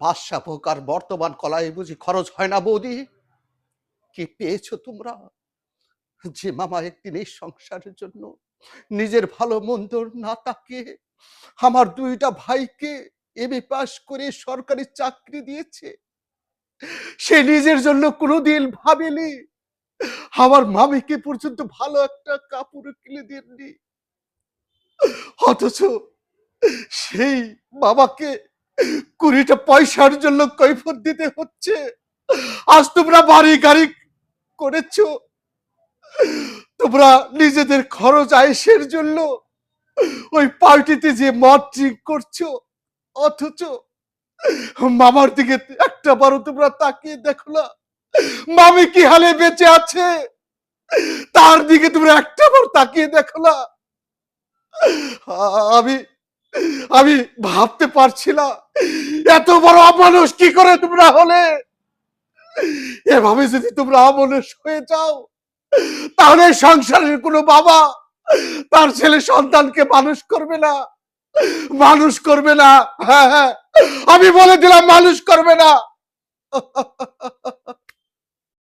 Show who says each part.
Speaker 1: বাদশা ভোগ আর বর্তমান কলায় বুঝি খরচ হয় না বৌদি? কি পেয়েছো তোমরা? যে মামা একদিন এই সংসারের জন্য নিজের ভালো মন্দ না তাকিয়ে আমার দুইটা ভাইকে এমএ পাস করে সরকারি চাকরি দিয়েছে, সে নিজের জন্য কোনোদিন ভাবেনি আমার মামিকে পর্যন্ত ভালো একটা কাপড় কিনে দেননি। অথচ সেই বাবাকে 20টা পয়সার জন্য কৈফিয়ত দিতে হচ্ছে। আজ তোমরা বাড়ি গাড়ি করেছো, তোমরা নিজেদের খরচ আয়েশের জন্য ওই পার্টিতে যে মদ ড্রিঙ্ক করছো, অথচ মামার দিকে একটা বারো তোমরা তাকিয়ে দেখো না মামি কি হালে বেঁচে আছে, তার দিকে তোমরা একটা বার তাকিয়ে দেখো না। আমি আমি ভাবতে পারছি না এত বড় অমানুষ কি করে তোমরা হলে। এভাবে যদি তোমরা অমানুষ হয়ে যাও তাহলে সংসারের কোনো বাবা তার ছেলে সন্তানকে মানুষ করবে না, মানুষ করবে না। হ্যাঁ হ্যাঁ, আমি বলে দিলাম মানুষ করবে না।